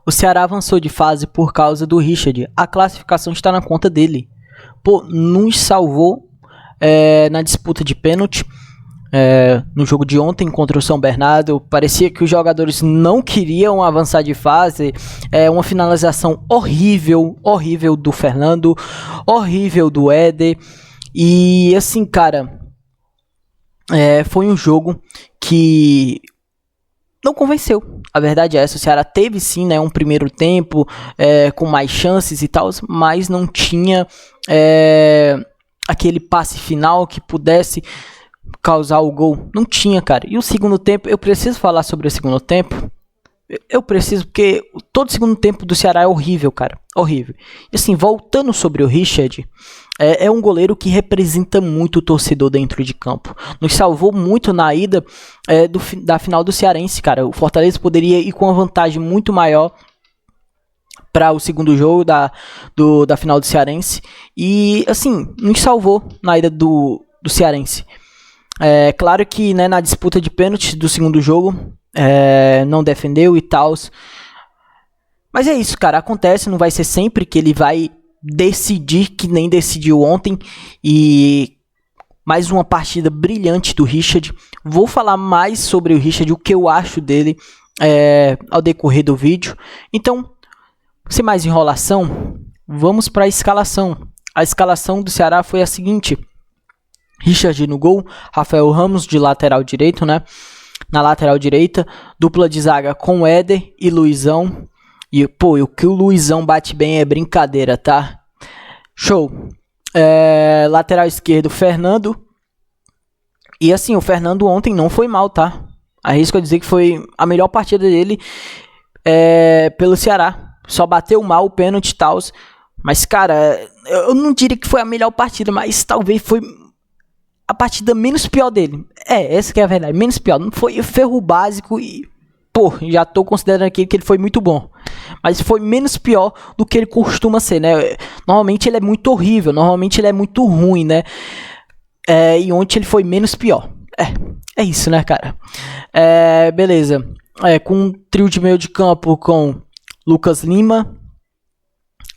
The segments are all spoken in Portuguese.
O Ceará avançou de fase por causa do Richard. A classificação está na conta dele. Pô, nos salvou na disputa de pênalti. No jogo de ontem contra o São Bernardo, parecia que os jogadores não queriam avançar de fase. Uma finalização horrível do Fernando, horrível do Éder. E assim, cara, foi um jogo que não convenceu. A verdade é essa, o Ceará teve sim, né, um primeiro tempo com mais chances e tal, mas não tinha aquele passe final que pudesse causar o gol. Não tinha, cara. E o segundo tempo, eu preciso falar sobre o segundo tempo. Eu preciso, porque todo o segundo tempo do Ceará é horrível, cara. Horrível. E assim, voltando sobre o Richard, é um goleiro que representa muito o torcedor dentro de campo. Nos salvou muito na ida da final do Cearense, cara. O Fortaleza poderia ir com uma vantagem muito maior para o segundo jogo da final do Cearense. E assim, nos salvou na ida do Cearense. Claro que, né, na disputa de pênaltis do segundo jogo, não defendeu e tal. Mas é isso, cara. Acontece, não vai ser sempre que ele vai decidir, que nem decidiu ontem. E mais uma partida brilhante do Richard. Vou falar mais sobre o Richard, o que eu acho dele ao decorrer do vídeo. Então, sem mais enrolação, vamos para a escalação. A escalação do Ceará foi a seguinte: Richard no gol, Rafael Ramos de lateral direito, né? Na lateral direita, dupla de zaga com Éder e Luizão. E, pô, o que o Luizão bate bem é brincadeira, tá? Show. Lateral esquerdo, Fernando. E assim, o Fernando ontem não foi mal, tá? Arrisco a dizer que foi a melhor partida dele pelo Ceará. Só bateu mal o pênalti e tal. Mas, cara, eu não diria que foi a melhor partida, mas talvez foi a partida menos pior dele. Essa que é a verdade, menos pior. Não foi ferro básico e, pô, já tô considerando aqui que ele foi muito bom. Mas foi menos pior do que ele costuma ser, né? Normalmente ele é muito horrível, normalmente ele é muito ruim, né? E ontem ele foi menos pior. É isso, né, cara? Beleza. Com um trio de meio de campo com Lucas Lima,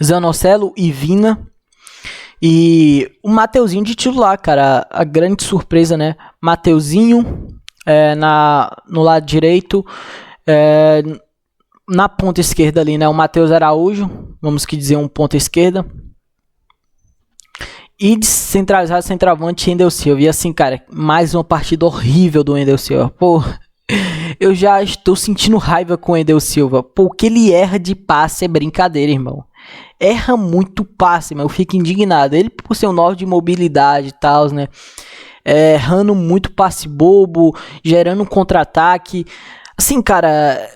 Zanocelo e Vina. E o Mateuzinho de titular, cara. A grande surpresa, né? Mateuzinho no lado direito. Na ponta esquerda ali, né? O Matheus Araújo. Vamos que dizer um ponta esquerda. E de centravante, Wendel Silva. E assim, cara, mais uma partida horrível do Wendel Silva. Pô, eu já estou sentindo raiva com o Wendel Silva. Pô, o que ele erra de passe é brincadeira, irmão. Erra muito passe, mas eu fico indignado. Ele, por ser um 9 de mobilidade e tal, né? Errando muito passe bobo, gerando um contra-ataque. Assim, cara,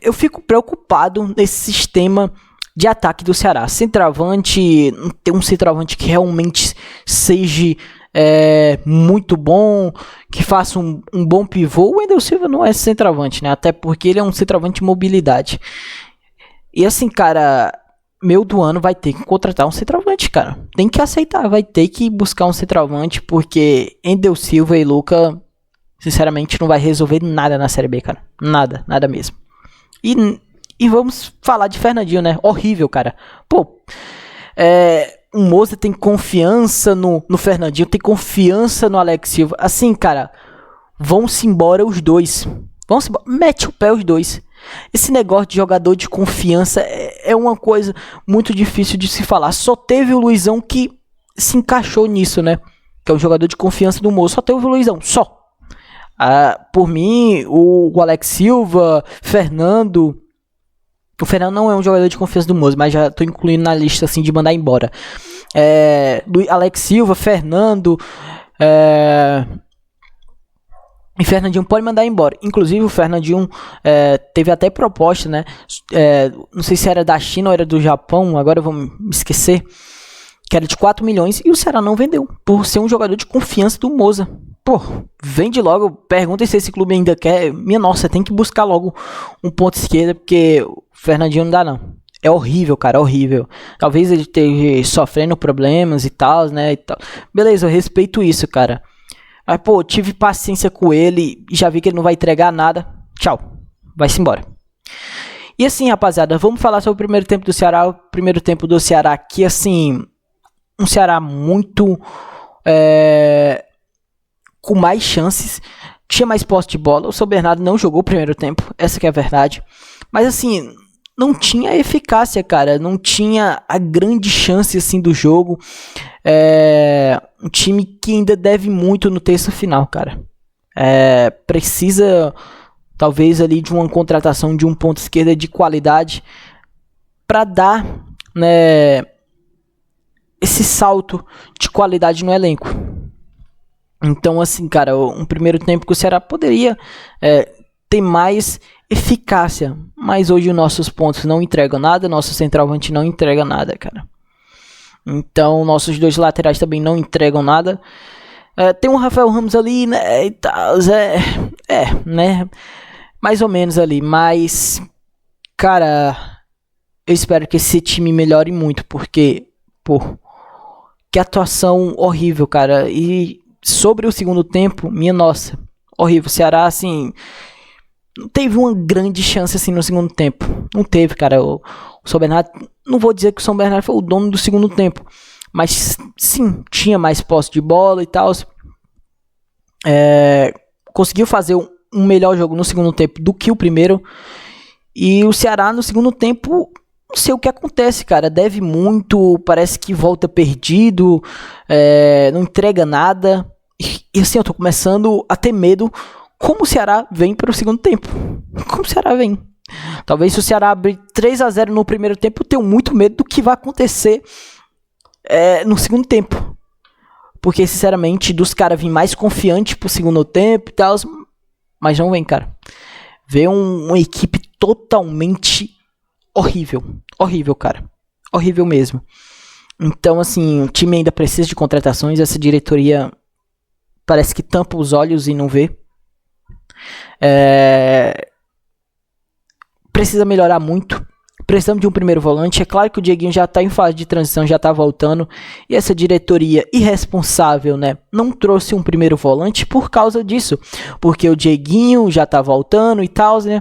eu fico preocupado nesse sistema de ataque do Ceará. Centroavante, ter um centroavante que realmente seja muito bom, que faça um bom pivô. O Wendel Silva não é centroavante, né? Até porque ele é um centroavante de mobilidade. E assim, cara, meio do ano vai ter que contratar um centroavante, cara. Tem que aceitar, vai ter que buscar um centroavante, porque Wendel Silva e Luca, sinceramente, não vai resolver nada na Série B, cara. Nada mesmo. E vamos falar de Fernandinho, né? Horrível, cara. Pô, o Moza tem confiança no Fernandinho, tem confiança no Alex Silva. Assim, cara, vão-se embora os dois. Mete o pé os dois. Esse negócio de jogador de confiança é uma coisa muito difícil de se falar. Só teve o Luizão que se encaixou nisso, né? Que é o jogador de confiança do Moza. Só teve o Luizão, só. Por mim, o Alex Silva, Fernando... O Fernando não é um jogador de confiança do Moza, mas já tô incluindo na lista assim de mandar embora. Alex Silva, Fernando... E Fernandinho pode mandar embora. Inclusive o Fernandinho teve até proposta, né? Não sei se era da China ou era do Japão, agora eu vou me esquecer. Que era de 4 milhões e o Ceará não vendeu. Por ser um jogador de confiança do Moza. Pô, vende logo. Pergunta se esse clube ainda quer. Minha nossa, tem que buscar logo um ponto esquerda, porque o Fernandinho não dá não. É horrível, cara, horrível. Talvez ele esteja sofrendo problemas e tal, né? Beleza, eu respeito isso, cara. Mas, pô, tive paciência com ele e já vi que ele não vai entregar nada. Tchau. Vai-se embora. E assim, rapaziada, vamos falar sobre o primeiro tempo do Ceará. O primeiro tempo do Ceará que, assim, um Ceará muito com mais chances, tinha mais posse de bola. O São Bernardo não jogou o primeiro tempo, essa que é a verdade. Mas assim, não tinha eficácia, cara. Não tinha a grande chance assim do jogo. Um time que ainda deve muito no terço final, cara. Precisa talvez ali de uma contratação de um ponto esquerda de qualidade para dar, né, esse salto de qualidade no elenco. Então, assim, cara, um primeiro tempo que o Ceará poderia ter mais eficácia, mas hoje os nossos pontos não entregam nada, nosso centroavante não entrega nada, cara. Então, nossos dois laterais também não entregam nada. Tem o Rafael Ramos ali, né, e tal, né, mais ou menos ali, mas, cara, eu espero que esse time melhore muito, porque, pô, que atuação horrível, cara. E sobre o segundo tempo, minha nossa, horrível. O Ceará, assim, não teve uma grande chance, assim, no segundo tempo. Não teve, cara. O São Bernardo, não vou dizer que o São Bernardo foi o dono do segundo tempo, mas, sim, tinha mais posse de bola e tal. Conseguiu fazer um melhor jogo no segundo tempo do que o primeiro. E o Ceará, no segundo tempo, não sei o que acontece, cara. Deve muito, parece que volta perdido, não entrega nada. E assim, eu tô começando a ter medo como o Ceará vem para o segundo tempo. Como o Ceará vem. Talvez se o Ceará abrir 3-0 no primeiro tempo, eu tenho muito medo do que vai acontecer no segundo tempo. Porque, sinceramente, dos caras virem mais confiantes pro segundo tempo e tal. Mas não vem, cara. Vê uma equipe totalmente horrível. Horrível, cara. Horrível mesmo. Então, assim, o time ainda precisa de contratações. Essa diretoria parece que tampa os olhos e não vê. Precisa melhorar muito. Precisamos de um primeiro volante. É claro que o Dieguinho já está em fase de transição, já está voltando. E essa diretoria irresponsável, né, não trouxe um primeiro volante por causa disso. Porque o Dieguinho já está voltando e tal, né?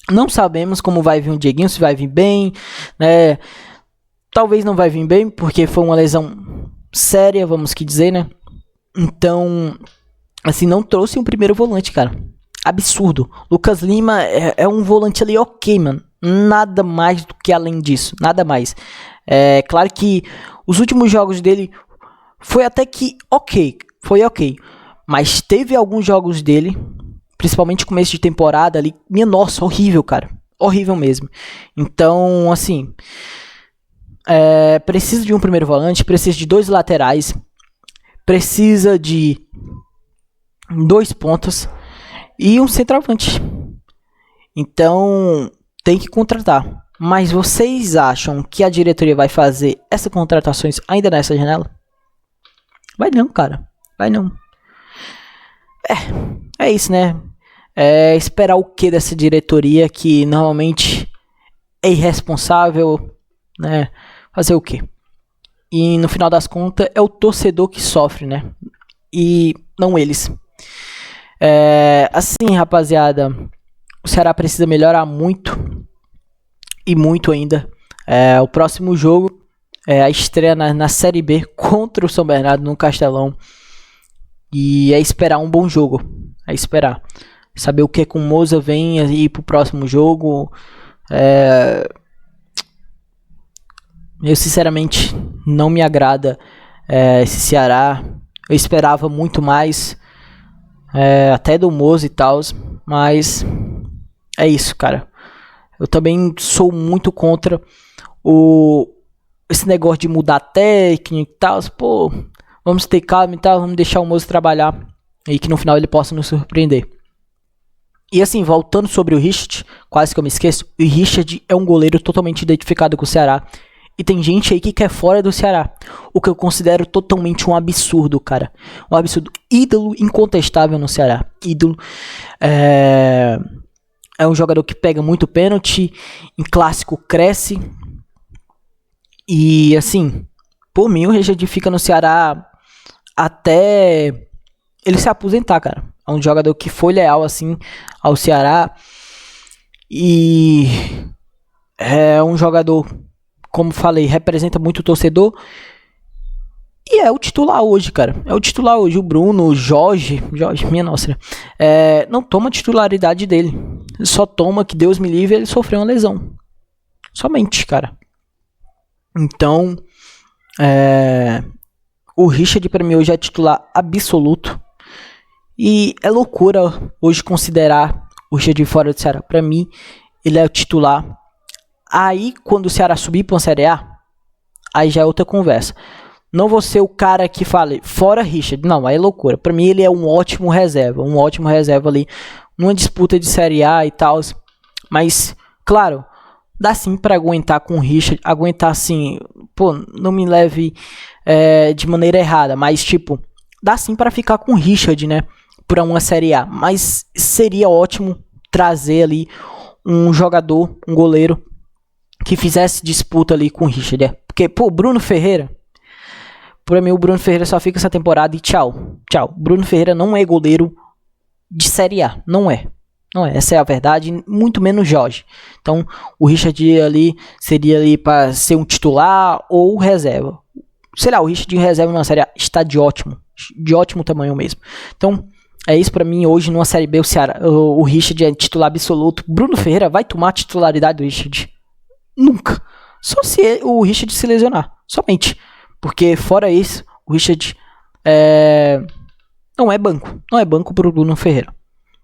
Não sabemos como vai vir o Dieguinho, se vai vir bem, né? Talvez não vai vir bem, porque foi uma lesão séria, vamos que dizer, né? Então, assim, não trouxe um primeiro volante, cara. Absurdo. Lucas Lima é um volante ali ok, mano. Nada mais do que além disso. Nada mais. Claro que os últimos jogos dele foi até que ok. Foi ok. Mas teve alguns jogos dele, principalmente começo de temporada ali. Minha nossa, horrível, cara. Horrível mesmo. Então, assim, precisa de um primeiro volante, precisa de dois laterais, precisa de 2 pontas e um centroavante. Então, tem que contratar. Mas vocês acham que a diretoria vai fazer essas contratações ainda nessa janela? Vai não, cara. Vai não. É isso, né? Esperar o que dessa diretoria que normalmente é irresponsável, né? Fazer o quê? E no final das contas é o torcedor que sofre, né? E não eles. Assim, rapaziada, o Ceará precisa melhorar muito. E muito ainda. O próximo jogo é a estreia na Série B contra o São Bernardo no Castelão. E é esperar um bom jogo. É esperar. Saber o que com o Moza vem aí pro próximo jogo. Eu sinceramente não me agrada esse Ceará. Eu esperava muito mais. Até do Moza e tal. Mas é isso, cara. Eu também sou muito contra esse negócio de mudar técnica e tal. Pô, vamos ter calma e tal, vamos deixar o Moza trabalhar e que no final ele possa nos surpreender. E assim, voltando sobre o Richard, quase que eu me esqueço, o Richard é um goleiro totalmente identificado com o Ceará. E tem gente aí que quer fora do Ceará, o que eu considero totalmente um absurdo, cara. Um absurdo. Ídolo incontestável no Ceará. Ídolo. É um jogador que pega muito pênalti, em clássico cresce. E assim, por mim o Richard fica no Ceará até ele se aposentar, cara. É um jogador que foi leal assim ao Ceará. E É um jogador, como falei, representa muito o torcedor. E é o titular hoje, cara. É o titular hoje. O Bruno, o Jorge, minha nossa, não toma a titularidade dele. Só toma, que Deus me livre, ele sofreu uma lesão. Somente, cara. Então, o Richard pra mim hoje é titular absoluto. E é loucura hoje considerar o Richard fora do Ceará. Pra mim, ele é o titular. Aí, quando o Ceará subir pra uma Série A, aí já é outra conversa. Não vou ser o cara que fale, fora Richard. Não, aí é loucura. Pra mim, ele é um ótimo reserva. Um ótimo reserva ali, numa disputa de Série A e tal. Mas, claro, dá sim pra aguentar com o Richard. Aguentar assim, pô, não me leve de maneira errada. Mas, tipo, dá sim pra ficar com o Richard, né? Pra uma Série A. Mas seria ótimo trazer ali um jogador, um goleiro, que fizesse disputa ali com o Richard. Porque, pô, Bruno Ferreira, pra mim o Bruno Ferreira só fica essa temporada e tchau. Tchau. Bruno Ferreira não é goleiro de Série A. Não é. Não é. Essa é a verdade. Muito menos Jorge. Então, o Richard ali seria ali pra ser um titular ou reserva. Sei lá, o Richard de reserva numa Série A está de ótimo. De ótimo tamanho mesmo. Então, é isso pra mim hoje numa Série B. O Richard é titular absoluto. Bruno Ferreira vai tomar a titularidade do Richard? Nunca. Só se o Richard se lesionar. Somente. Porque fora isso, o Richard não é banco. Não é banco pro Bruno Ferreira.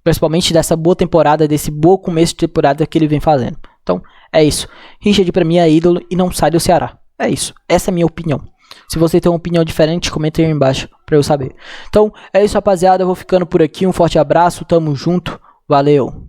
Principalmente dessa boa temporada, desse bom começo de temporada que ele vem fazendo. Então, é isso. Richard pra mim é ídolo e não sai do Ceará. É isso. Essa é a minha opinião. Se você tem uma opinião diferente, comenta aí embaixo pra eu saber. Então, é isso, rapaziada. Eu vou ficando por aqui. Um forte abraço. Tamo junto. Valeu.